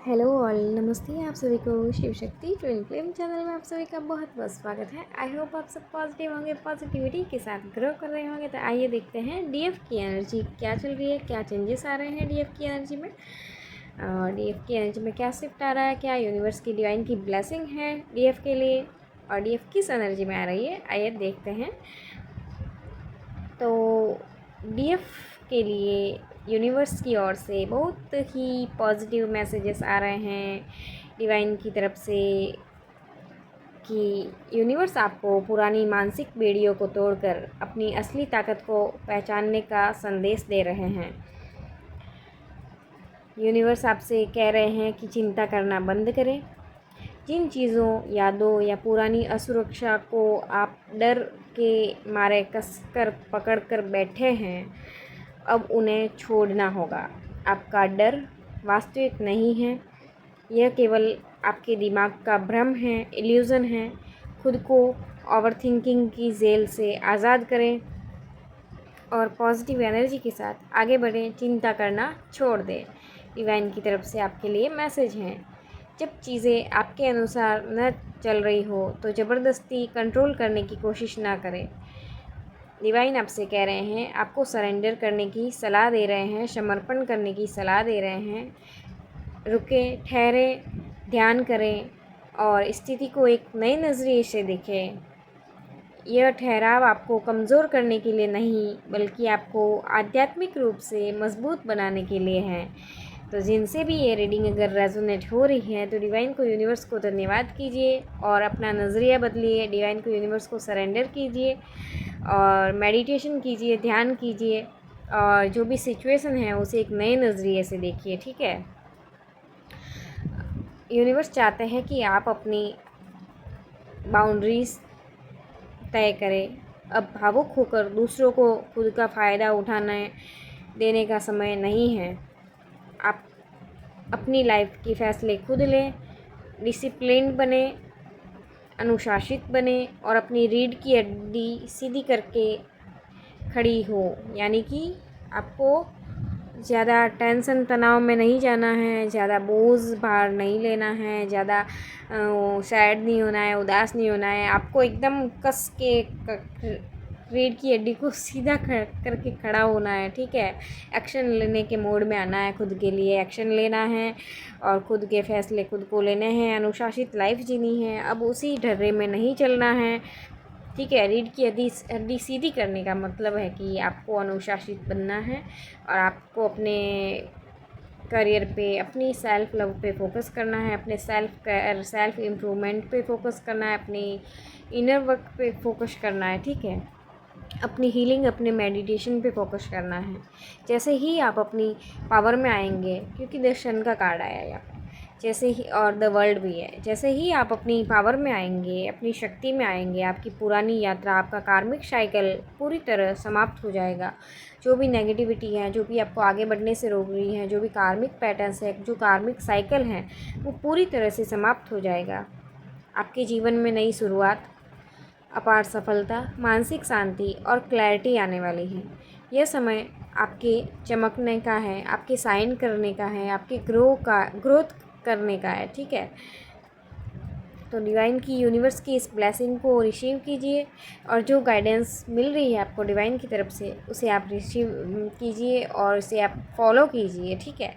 Hello all, नमस्ते आप सभी को। Shiv Shakti twin flame channel में आप सभी का बहुत बहुत स्वागत है। आई होप आप सब पॉजिटिव होंगे, पॉजिटिविटी के साथ ग्रो कर रहे होंगे। तो आइए देखते हैं डीएफ की एनर्जी क्या चल रही है, क्या चेंजेस आ रहे हैं डीएफ की एनर्जी में, और डीएफ की एनर्जी में क्या शिफ्ट आ रहा है, क्या यूनिवर्स की डिवाइन की ब्लेसिंग है डीएफ के लिए, और डीएफ किस एनर्जी में आ रही है। आइए देखते हैं। तो डीएफ के लिए यूनिवर्स की ओर से बहुत ही पॉजिटिव मैसेजेस आ रहे हैं डिवाइन की तरफ से कि यूनिवर्स आपको पुरानी मानसिक बेड़ियों को तोड़कर अपनी असली ताकत को पहचानने का संदेश दे रहे हैं। यूनिवर्स आपसे कह रहे हैं कि चिंता करना बंद करें। जिन चीज़ों, यादों या पुरानी असुरक्षा को आप डर के मारे कसकर पकड़ कर बैठे हैं, अब उन्हें छोड़ना होगा। आपका डर वास्तविक नहीं है, यह केवल आपके दिमाग का भ्रम है, इल्यूज़न है। खुद को ओवरथिंकिंग की जेल से आज़ाद करें और पॉजिटिव एनर्जी के साथ आगे बढ़ें। चिंता करना छोड़ दें। डिवाइन की तरफ से आपके लिए मैसेज हैं। जब चीज़ें आपके अनुसार न चल रही हो तो ज़बरदस्ती कंट्रोल करने की कोशिश ना करें। डिवाइन आपसे कह रहे हैं, आपको सरेंडर करने की सलाह दे रहे हैं, समर्पण करने की सलाह दे रहे हैं। रुकें, ठहरें, ध्यान करें और स्थिति को एक नए नज़रिए से देखें। यह ठहराव आपको कमज़ोर करने के लिए नहीं, बल्कि आपको आध्यात्मिक रूप से मजबूत बनाने के लिए है। तो जिनसे भी ये रीडिंग अगर रेजोनेट हो रही है तो डिवाइन को, यूनिवर्स को धन्यवाद कीजिए और अपना नज़रिया बदलिए। डिवाइन को, यूनिवर्स को सरेंडर कीजिए और मेडिटेशन कीजिए, ध्यान कीजिए और जो भी सिचुएशन है उसे एक नए नज़रिए से देखिए। ठीक है। यूनिवर्स चाहते हैं कि आप अपनी बाउंड्रीज़ तय करें। अब भावुक होकर दूसरों को खुद का फ़ायदा उठाने देने का समय नहीं है। आप अपनी लाइफ के फ़ैसले खुद लें, डिसिप्लिन्ड बने, अनुशासित बने और अपनी रीढ़ की हड्डी सीधी करके खड़ी हो। यानी कि आपको ज़्यादा टेंशन तनाव में नहीं जाना है, ज़्यादा बोझ भार नहीं लेना है, ज़्यादा सैड नहीं होना है, उदास नहीं होना है। आपको एकदम कस के रीढ़ की हड्डी को सीधा करके खड़ा होना है। ठीक है। एक्शन लेने के मोड में आना है, खुद के लिए एक्शन लेना है और खुद के फैसले खुद को लेने हैं। अनुशासित लाइफ जीनी है, अब उसी ढर्रे में नहीं चलना है। ठीक है। रीढ़ की हड्डी सीधी करने का मतलब है कि आपको अनुशासित बनना है और आपको अपने करियर पे, अपनी सेल्फ लव पे फोकस करना है, अपने सेल्फ इम्प्रूवमेंट पे फोकस करना है, अपनी इनर वर्क पे फोकस करना है। ठीक है। अपनी हीलिंग, अपने मेडिटेशन पे फोकस करना है। जैसे ही आप अपनी पावर में आएंगे, क्योंकि द सन का कार्ड आया है यहाँ पे, जैसे ही, और द वर्ल्ड भी है, जैसे ही आप अपनी पावर में आएंगे, अपनी शक्ति में आएंगे, आपकी पुरानी यात्रा, आपका कार्मिक साइकिल पूरी तरह समाप्त हो जाएगा। जो भी नेगेटिविटी है, जो भी आपको आगे बढ़ने से रोक रही है, जो भी कार्मिक पैटर्न्स है, जो कार्मिक साइकिल हैं, वो पूरी तरह से समाप्त हो जाएगा। आपके जीवन में नई शुरुआत, अपार सफलता, मानसिक शांति और क्लैरिटी आने वाली है। यह समय आपके चमकने का है, आपके साइन करने का है, आपके ग्रोथ करने का है। ठीक है। तो डिवाइन की, यूनिवर्स की इस ब्लेसिंग को रिसीव कीजिए और जो गाइडेंस मिल रही है आपको डिवाइन की तरफ से, उसे आप रिसीव कीजिए और उसे आप फॉलो कीजिए। ठीक है।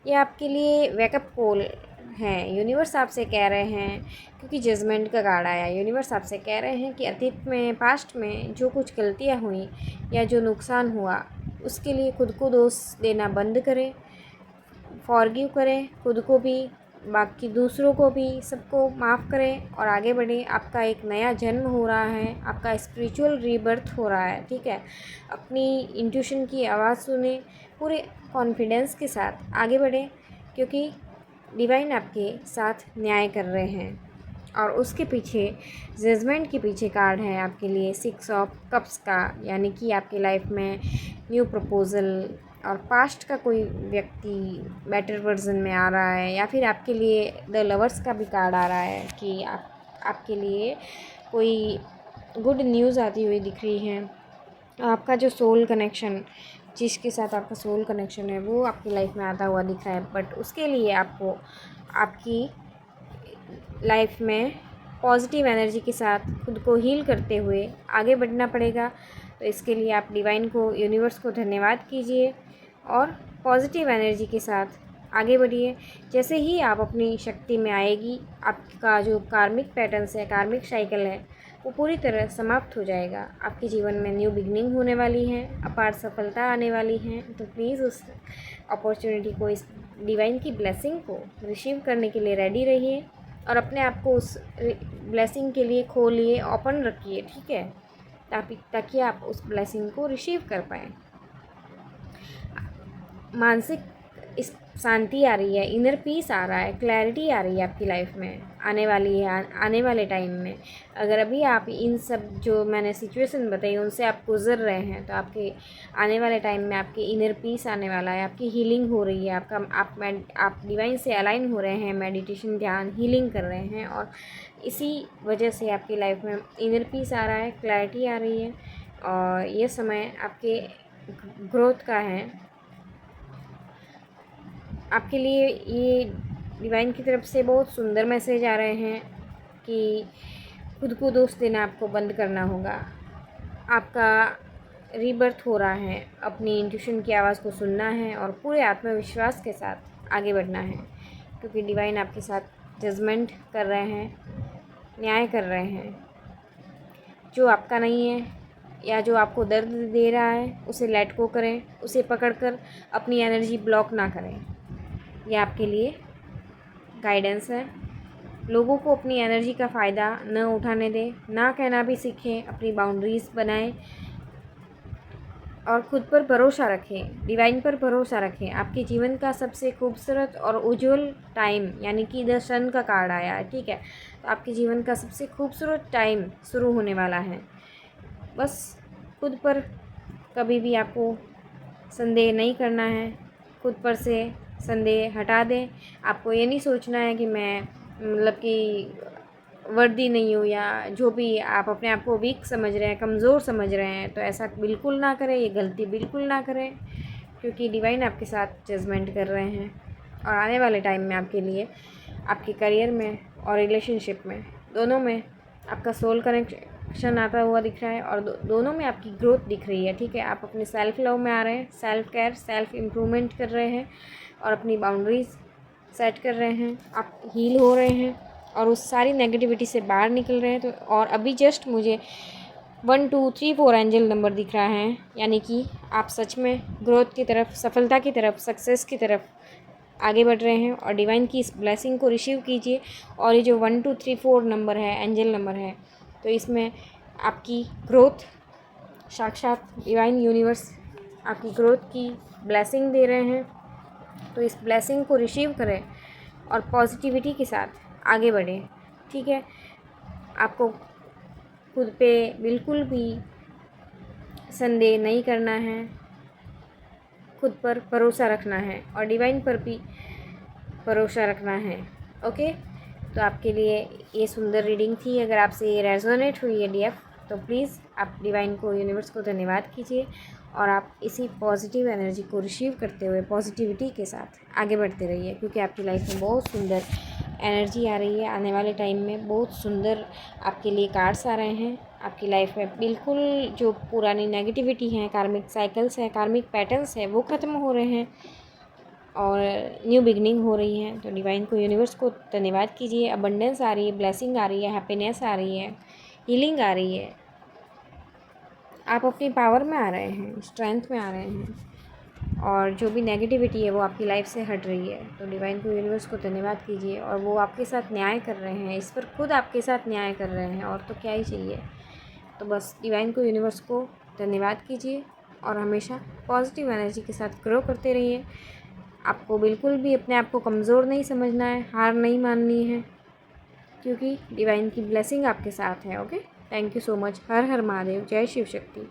ये आपके लिए वेकअप कॉल हैं। यूनिवर्स आपसे कह रहे हैं, क्योंकि जजमेंट का कार्ड आया, यूनिवर्स आपसे कह रहे हैं कि अतीत में, पास्ट में जो कुछ गलतियां हुई या जो नुकसान हुआ, उसके लिए खुद को दोष देना बंद करें। फॉरगिव करें, खुद को भी, बाकी दूसरों को भी, सबको माफ़ करें और आगे बढ़ें। आपका एक नया जन्म हो रहा है, आपका स्पिरिचुअल रीबर्थ हो रहा है। ठीक है। अपनी इंट्यूशन की आवाज़ सुने, पूरे कॉन्फिडेंस के साथ आगे बढ़ें, क्योंकि डिवाइन आपके साथ न्याय कर रहे हैं। और उसके पीछे, जजमेंट के पीछे कार्ड है आपके लिए 6 ऑफ कप्स का, यानी कि आपकी लाइफ में न्यू प्रपोजल और पास्ट का कोई व्यक्ति बेटर वर्जन में आ रहा है, या फिर आपके लिए द लवर्स का भी कार्ड आ रहा है कि आपके लिए कोई गुड न्यूज़ आती हुई दिख रही है। आपका जो सोल कनेक्शन जिसके साथ आपका सोल कनेक्शन है वो आपकी लाइफ में आता हुआ दिख रहा है, बट उसके लिए आपको आपकी लाइफ में पॉजिटिव एनर्जी के साथ खुद को हील करते हुए आगे बढ़ना पड़ेगा। तो इसके लिए आप डिवाइन को, यूनिवर्स को धन्यवाद कीजिए और पॉजिटिव एनर्जी के साथ आगे बढ़िए। जैसे ही आप अपनी शक्ति में आएगी, आपका जो कार्मिक पैटर्न्स है, कार्मिक साइकिल है, वो पूरी तरह समाप्त हो जाएगा। आपके जीवन में न्यू बिगनिंग होने वाली है, अपार सफलता आने वाली है। तो प्लीज़ उस अपॉर्चुनिटी को, इस डिवाइन की ब्लेसिंग को रिसीव करने के लिए रेडी रहिए और अपने आप को उस ब्लेसिंग के लिए खोलिए, ओपन रखिए, ठीक है, ताकि आप उस ब्लेसिंग को रिसीव कर पाएँ। मानसिक इस शांति आ रही है, इनर पीस आ रहा है, क्लैरिटी आ रही है आपकी लाइफ में, आने वाली है आने वाले टाइम में। अगर अभी आप इन सब जो मैंने सिचुएशन बताई उनसे आप गुजर रहे हैं, तो आपके आने वाले टाइम में आपके इनर पीस आने वाला है, आपकी हीलिंग हो रही है, आप डिवाइन से अलाइन हो रहे हैं, मेडिटेशन, ध्यान, हीलिंग कर रहे हैं, और इसी वजह से आपकी लाइफ में इनर पीस आ रहा है, क्लैरिटी आ रही है। और ये समय आपके ग्रोथ का है। आपके लिए ये डिवाइन की तरफ से बहुत सुंदर मैसेज आ रहे हैं कि खुद को दोष देना आपको बंद करना होगा। आपका रीबर्थ हो रहा है, अपनी इंट्यूशन की आवाज़ को सुनना है और पूरे आत्मविश्वास के साथ आगे बढ़ना है, क्योंकि डिवाइन आपके साथ जजमेंट कर रहे हैं, न्याय कर रहे हैं। जो आपका नहीं है या जो आपको दर्द दे रहा है, उसे लेट गो करें, उसे पकड़कर अपनी एनर्जी ब्लॉक ना करें। यह आपके लिए गाइडेंस है। लोगों को अपनी एनर्जी का फ़ायदा न उठाने दें, ना कहना भी सीखें, अपनी बाउंड्रीज़ बनाएं और खुद पर भरोसा रखें, डिवाइन पर भरोसा रखें। आपके जीवन का सबसे खूबसूरत और उज्जवल टाइम, यानी कि द सन का कार्ड आया है, ठीक है, तो आपके जीवन का सबसे खूबसूरत टाइम शुरू होने वाला है। बस खुद पर कभी भी आपको संदेह नहीं करना है, खुद पर से संदेह हटा दें। आपको ये नहीं सोचना है कि मैं मतलब कि वर्दी नहीं हूँ, या जो भी आप अपने आप को वीक समझ रहे हैं, कमज़ोर समझ रहे हैं, तो ऐसा बिल्कुल ना करें, ये गलती बिल्कुल ना करें, क्योंकि डिवाइन आपके साथ जजमेंट कर रहे हैं। और आने वाले टाइम में आपके लिए, आपके करियर में और रिलेशनशिप में, दोनों में आपका सोल कनेक्शन आता हुआ दिख रहा है और दोनों में आपकी ग्रोथ दिख रही है, ठीक है। आप अपने सेल्फ लव में आ रहे हैं, सेल्फ केयर, सेल्फ इम्प्रूवमेंट कर रहे हैं और अपनी बाउंड्रीज़ सेट कर रहे हैं, आप हील हो रहे हैं और उस सारी नेगेटिविटी से बाहर निकल रहे हैं। तो और अभी जस्ट मुझे 1 2 3 4 एंजल नंबर दिख रहा है, यानी कि आप सच में ग्रोथ की तरफ, सफलता की तरफ, सक्सेस की तरफ आगे बढ़ रहे हैं और डिवाइन की इस ब्लेसिंग को रिसीव कीजिए। और ये जो 1 2 3 4 नंबर है, एंजल नंबर है, तो इसमें आपकी ग्रोथ, साक्षात डिवाइन यूनिवर्स आपकी ग्रोथ की ब्लेसिंग दे रहे हैं। तो इस ब्लेसिंग को रिसीव करें और पॉजिटिविटी के साथ आगे बढ़ें, ठीक है। आपको खुद पे बिल्कुल भी संदेह नहीं करना है, खुद पर भरोसा रखना है और डिवाइन पर भी भरोसा रखना है, ओके। तो आपके लिए ये सुंदर रीडिंग थी। अगर आपसे ये रेजोनेट हुई है डीएफ, तो प्लीज़ आप डिवाइन को, यूनिवर्स को धन्यवाद कीजिए और आप इसी पॉजिटिव एनर्जी को रिसीव करते हुए पॉजिटिविटी के साथ आगे बढ़ते रहिए, क्योंकि आपकी लाइफ में बहुत सुंदर एनर्जी आ रही है। आने वाले टाइम में बहुत सुंदर आपके लिए कार्ड्स आ रहे हैं। आपकी लाइफ में बिल्कुल जो पुरानी नेगेटिविटी है, कार्मिक साइकिल्स हैं, कार्मिक पैटर्न्स हैं, वो ख़त्म हो रहे हैं और न्यू बिगनिंग हो रही है। तो डिवाइन को, यूनिवर्स को धन्यवाद कीजिए। अबंडेंस आ रही है, ब्लेसिंग आ रही है, हैप्पीनेस आ रही है, हीलिंग आ रही है। आप अपनी पावर में आ रहे हैं, स्ट्रेंथ में आ रहे हैं और जो भी नेगेटिविटी है वो आपकी लाइफ से हट रही है। तो डिवाइन को, यूनिवर्स को धन्यवाद कीजिए और वो आपके साथ न्याय कर रहे हैं, इस पर खुद आपके साथ न्याय कर रहे हैं, और तो क्या ही चाहिए। तो बस डिवाइन को, यूनिवर्स को धन्यवाद कीजिए और हमेशा पॉजिटिव एनर्जी के साथ ग्रो करते रहिए। आपको बिल्कुल भी अपने आप को कमज़ोर नहीं समझना है, हार नहीं माननी है, क्योंकि डिवाइन की ब्लेसिंग आपके साथ है, okay. Thank you so much. हर हर महादेव, जय शिव शक्ति।